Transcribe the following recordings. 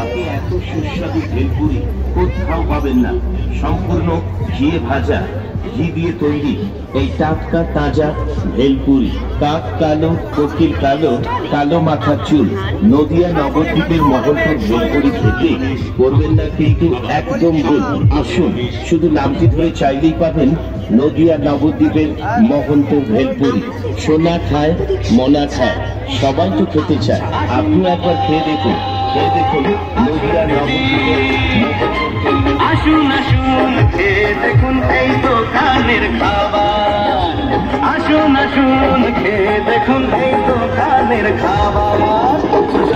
আপনি এত সুস্বাদু ভেলপুরি কোথাও পাবেন না। সম্পূর্ণ ঘিয়ে ভাজা, ঘি দিয়ে তৈরি এই টাটকা তাজা ভেলপুরি। কাক কালো, কোকিল কালো, কালো মাথা চুল। নদিয়া নবদ্বীপের মহন্তর ভেলপুরি খেতে করবেন না কিন্তু একদম ভুল। আসুন, শুধু নামটি ধরে চাইলেই পাবেন নদিয়া নবদ্বীপের মহন্তর ভেলপুরি। সোনা খায়, মনা খায়, সবাই তো খেতে চায়। আপনিও একবার খেয়ে দেখুন, খেয়ে দেখুন নদিয়া নবদ্বীপের। আসুন আসুন খেয়ে দেখুন এই দোকানের খাবার। আসুন আসুন খেয়ে দেখুন এই দোকানের খাবার।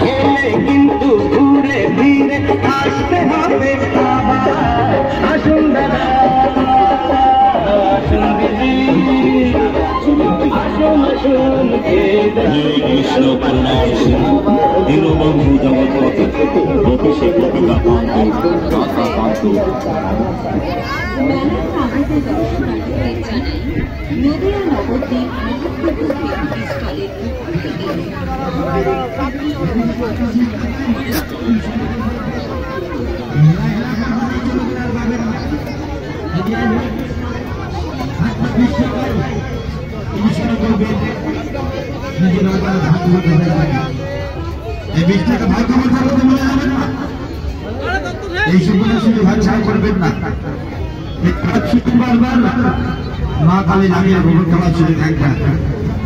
খেলে কিন্তু ঘুরে ফিরে আসতে হবে আবার। আসুন দাদা, আসুন দিদি, আসুন আসুন খেয়ে কৃষ্ণ পান্না দীনবন্ধু জগৎপতি অভিষেক নদিয়া নবদ্বীপ স্থলের মা কালী নামিয়ে গোবর খাওয়া শুরু থাকবেন।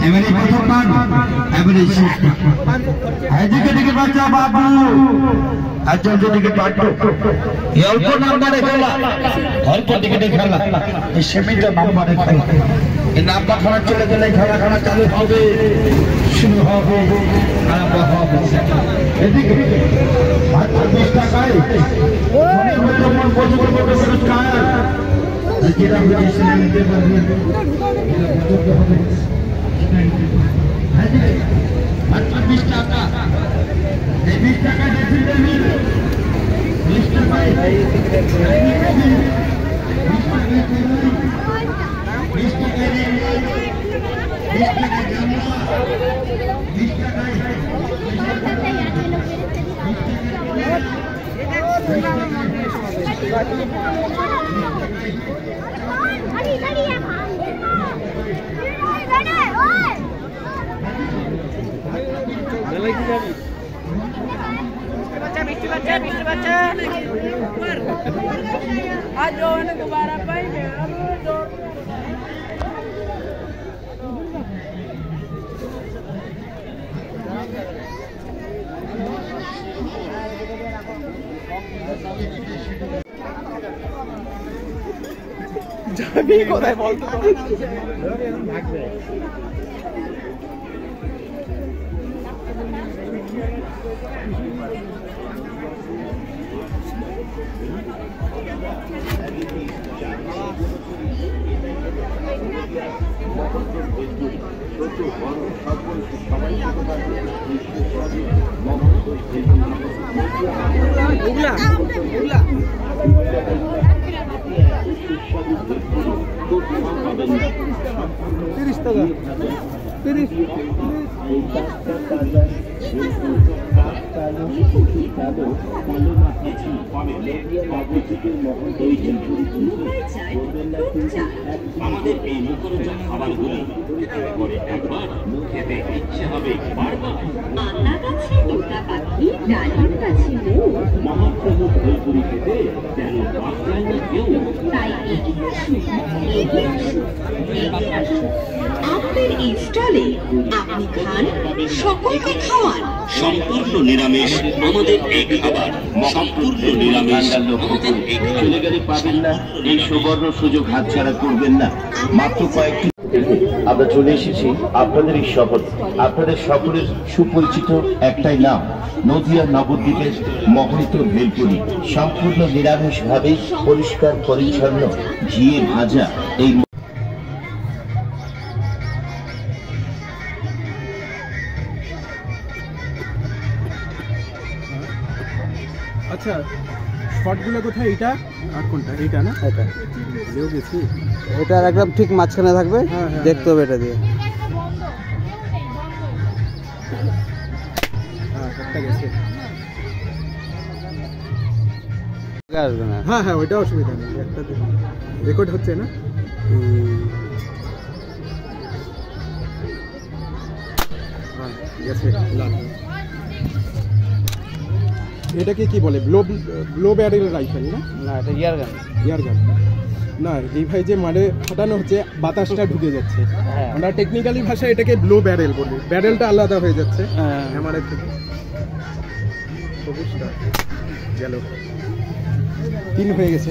এবারে প্রথম পান, এবারে এদিকে দিকে বাচ্চা বাবু, আচ্ছা দিকে পাঠ্য অল্প নাম্বারে খেলা, অল্প টিকিটে খেলা, এই সীমিত নাম্বারে খেলা। এই নাম্বার খানা চলে গেলে খেলা খানা চালু হবে, শুরু হবে, আরম্ভ হবে। এদিকে 20 টাকায় যেটা হয়েছে নিতে পারবেন। 20 টাকা, এই 20 টাকা দেখে দেবেন। 20 টাকায় 20 টাকায় যাবি কোথায় বলতো ভাগবে আমাদের এই মুখরোচক খাবারগুলি করে একবার খেতে ইচ্ছে হবে বারবার। আতা গাছে তোতা পাখি, ডালিম গাছে মৌ, মহাপ্রভু ভেলপুরি খেতে যেন বাদ যায় না কেউ। তাই এগিয়ে আসুন, এগিয়ে আসুন, এগিয়ে আসুন। আপনার এই স্টলে আপনি খান, সকলকে খাওয়ান। সম্পূর্ণ নিরামিষ আমাদের এই খাবার, সম্পূর্ণ নিরামিষ আমাদের এই খাবার। চলে গেলে পাবেন না এই সুবর্ণ সুযোগ হাতছাড়া করবেন না। মাত্র কয়েকটি আমরা চলে এসেছি আপনাদের এই শহর, আপনাদের সকলের সুপরিচিত একটাই নাম, নদিয়া নবদ্বীপের মহরিত ভেলপুরি। সম্পূর্ণ নিরামিষ ভাবে পরিষ্কার পরিচ্ছন্ন ঘিয়ে ভাজা এই আচ্ছা স্পটগুলো কোথায়? এটা আর কোনটা? এইটা না? এটা লেও গেছি, এটার একদম ঠিক মাঝখানে থাকবে, দেখতে হবে এটা দিয়ে। হ্যাঁ একটা গেছে, আসবে না। হ্যাঁ হ্যাঁ ওইটা অসুবিধা নেই, একটা রেকর্ড হচ্ছে না। হ্যাঁ গেছে লাল। এটাকে কি বলে? ব্লো ব্যারেল রাইফেল না? না এটা ইয়ার গান। ইয়ার গান না, এই ভাই যে মানে ফাটানো হচ্ছে, বাতাসটা ঢুকে যাচ্ছে। আমরা টেকনিক্যালি ভাষায় এটাকে ব্লো ব্যারেল বলি, ব্যারেলটা আলাদা হয়ে যাচ্ছে হ্যামারের থেকে। সবুজটা গেল, 3 হয়ে গেছে।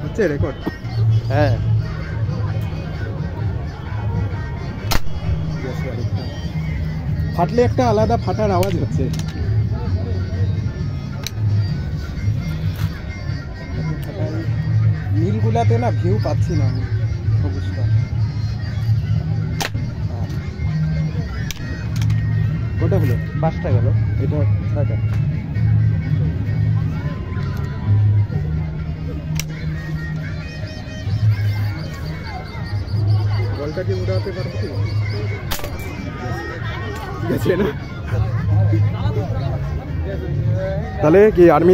হচ্ছে রেকর্ড? হ্যাঁ ফাটলে একটা আলাদা ফাটার আওয়াজ হচ্ছে। নীলগুলাতে না ভিউ পাচ্ছি না আমি, সবুজটা। কোটা হলো? 5টা গেল, এটা 6টা। বলটা কি উড়াতে পারবো কি? গেছে না? তাহলে কি আর্মি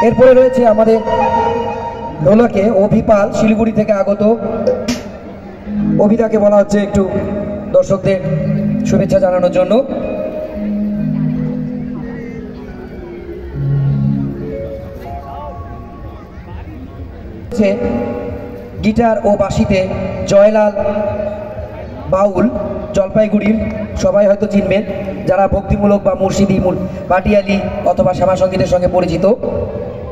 এরপরে রয়েছে আমাদের ঢোলকে অভিপাল, শিলিগুড়ি থেকে আগত। অভিদাকে বলা হচ্ছে একটু দর্শকদের শুভেচ্ছা জানানোর জন্য। গিটার ও বাঁশিতে জয়লাল বাউল, জলপাইগুড়ির, সবাই হয়তো চিনবেন যারা ভক্তিমূলক বা মুর্শিদি পাটিয়ালি অথবা শ্যামা সঙ্গীতের সঙ্গে পরিচিত।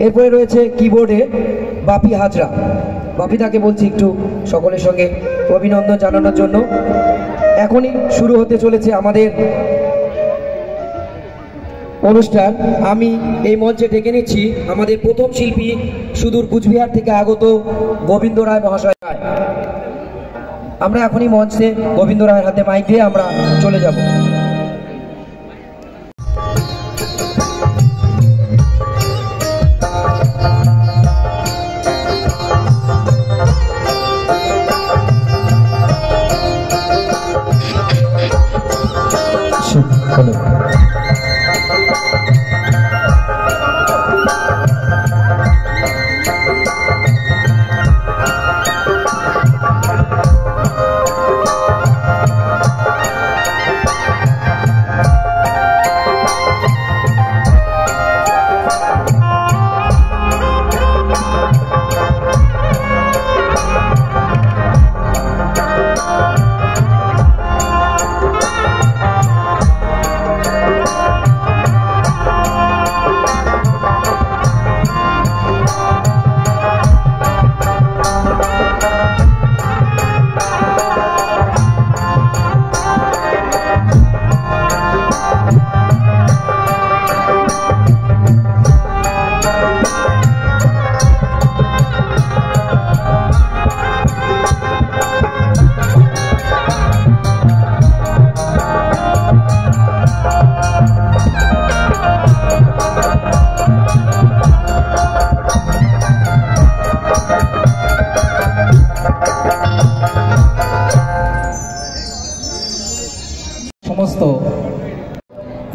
এরপরে রয়েছে কিবোর্ডে বাপি হাজরা। বাপিদাকে বলছি একটু সকলের সঙ্গে অভিনন্দন জানানোর জন্য। এখনই শুরু হতে চলেছে আমাদের অনুষ্ঠান। আমি এই মঞ্চে ডেকে নিচ্ছি আমাদের প্রথম শিল্পী, সুদূর কুচবিহার থেকে আগত গোবিন্দ রায় মহাশয়। আমরা এখনই মঞ্চে গোবিন্দ রায়ের হাতে মাইক দিয়ে আমরা চলে যাব।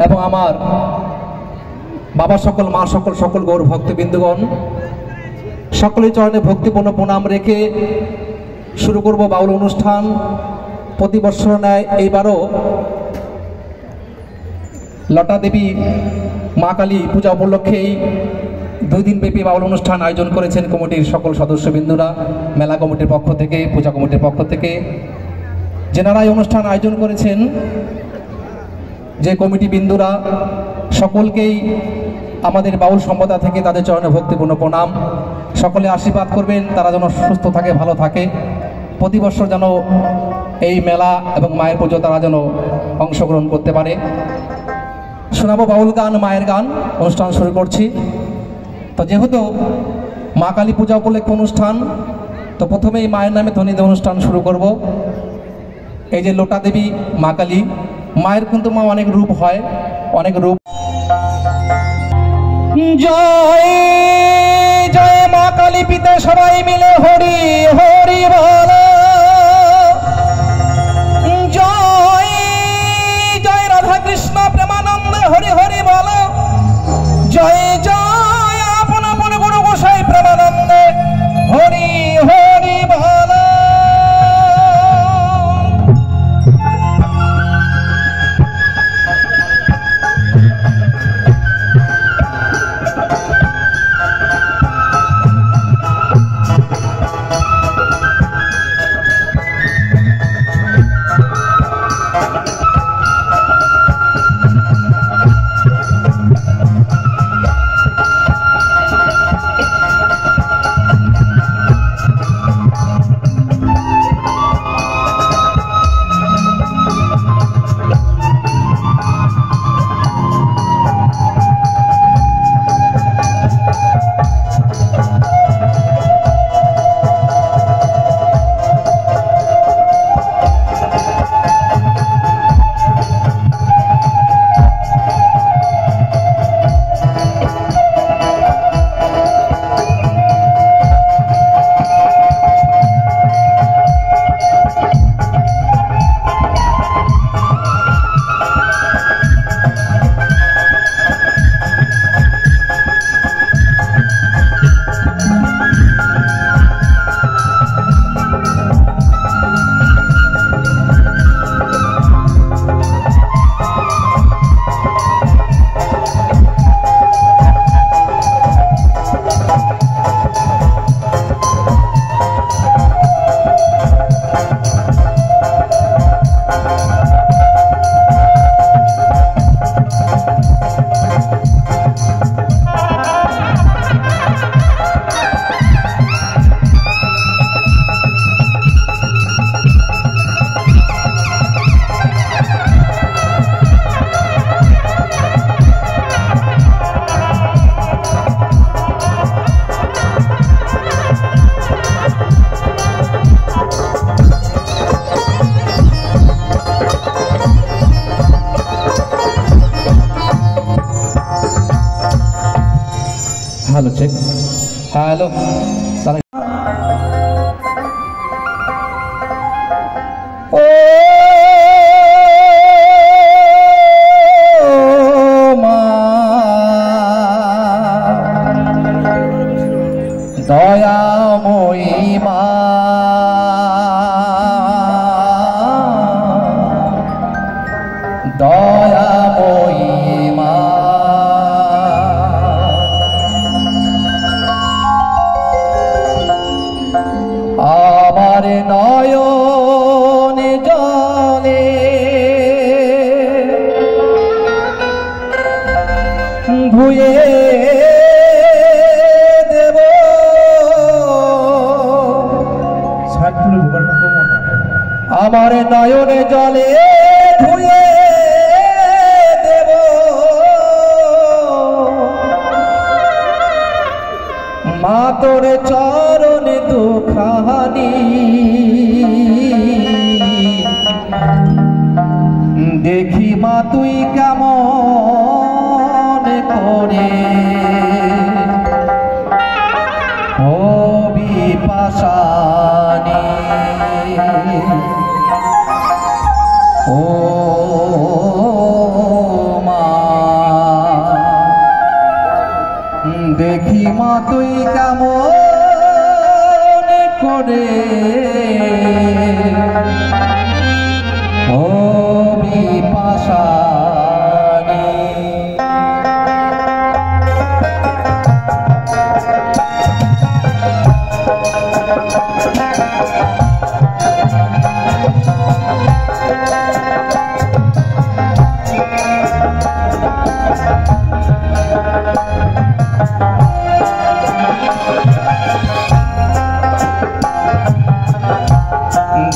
এবং আমার বাবা সকল, মা সকল, সকল গৌর ভক্তবৃন্দগণ, সকলের চরণে ভক্তিপূর্ণ প্রণাম রেখে শুরু করব বাউল অনুষ্ঠান। প্রতি বছর ন্যায় এইবারও লটা দেবী মা কালী পূজা উপলক্ষেই 2 দিন ব্যাপী বাউল অনুষ্ঠান আয়োজন করেছেন কমিটির সকল সদস্যবৃন্দরা, মেলা কমিটির পক্ষ থেকে, পূজা কমিটির পক্ষ থেকে। যেনারা এই অনুষ্ঠান আয়োজন করেছেন, যে কমিটি বিন্দুরা, সকলকেই আমাদের বাউল সম্প্রদা থেকে তাদের চরণে ভক্তিপূর্ণ প্রণাম। সকলে আশীর্বাদ করবেন তারা যেন সুস্থ থাকে, ভালো থাকে, প্রতি বছর যেন এই মেলা এবং মায়ের পুজো তারা যেন অংশগ্রহণ করতে পারে। শোনাবো বাউল গান, মায়ের গান। অনুষ্ঠান শুরু করছি। তো যেহেতু মা কালী পূজা উপলক্ষে অনুষ্ঠান, তো প্রথমেই মায়ের নামে ধ্বনি দিয়ে অনুষ্ঠান শুরু করব। এই যে লোটা দেবী মা কালী, মায়ের কিন্তু মা অনেক রূপ হয়, অনেক রূপ। জয় জয় মা কালী, পিতা সবাই মিলে হরি হরি বলো। জয় জয় রাধা কৃষ্ণ প্রেমানন্দে হরি হরি বলো। জয় জয় আপন আপন গুরু গোসাই প্রেমানন্দে হরি হরি বলো। Hello check, hello. ও মা দয়াময়ী মা, দয়াময়ী মা, আমার নয়নে জলে ধুয়ে দেব আমার নয়নে জলে ধুয়ে দেব মা তোর চরণে দুখানি, দেখি মা তুই কেমন করে হবি পাশানি। ও মা দেখি মা তুই কেমন করে হবি পাশানি।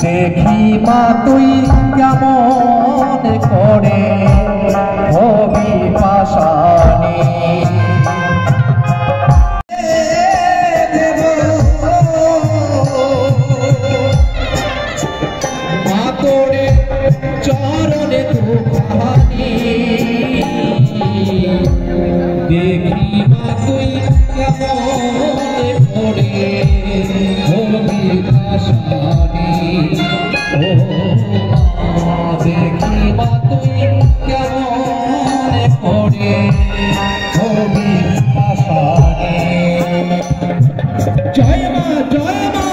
দেখি মা তুই কেমন করে হবি পাশানি। মা তোরে চরণে দুখানি, দেখি মা তুই কেমন করে হবি পাশানি। দেখি মা তুই কেমন করে হবি পাশানি। জয় মা, জয় মা।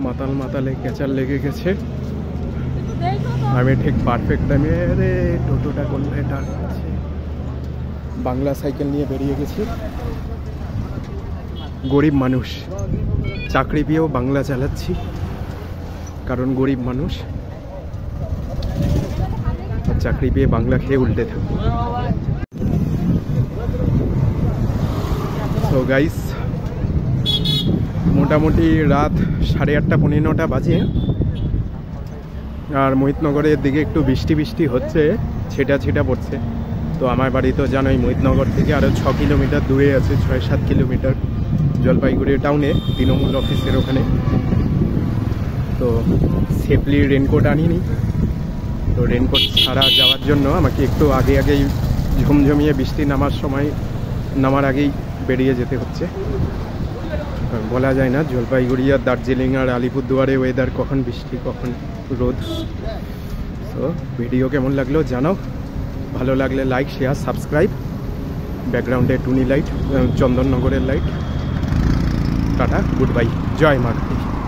মাতাল মাতালে ক্যাচার লেগে গেছে। আমি ঠিক পারফেক্ট টাইমে রে টোটোটা করলে এটা বাংলা সাইকেল নিয়ে বেরিয়ে গেছি। গরিব মানুষ, চাকরি পেয়েও বাংলা চালাচ্ছি কারণ গরিব মানুষ, চাকরি পেয়ে বাংলা খেয়ে উল্টে থাকবো। তো গাইস মোটামুটি রাত 8:30 পৌনে 9টা বাজে, আর মোহিতনগরের দিকে একটু বৃষ্টি বৃষ্টি হচ্ছে, ছিটা ছিটা পড়ছে। তো আমার বাড়ি তো জানোই মোহিতনগর থেকে আরও 6 কিলোমিটার দূরে আছে, 6-7 কিলোমিটার জলপাইগুড়ি টাউনে তৃণমূল অফিসের ওখানে। তো সেফলি রেনকোট আনিনি, তো রেনকোট ছাড়া যাওয়ার জন্য আমাকে একটু আগেই ঝমঝমিয়ে বৃষ্টি নামার আগেই বেরিয়ে যেতে হচ্ছে। বলা যায় না জলপাইগুড়ি আর দার্জিলিং আর আলিপুরদুয়ারে ওয়েদার কখন বৃষ্টি কখন রোদ। তো ভিডিও কেমন লাগলো জানাও, ভালো লাগলে লাইক শেয়ার সাবস্ক্রাইব। ব্যাকগ্রাউন্ডে টুনি লাইট, চন্দননগরের লাইট। টাটা, গুড বাই, জয় মা কালী।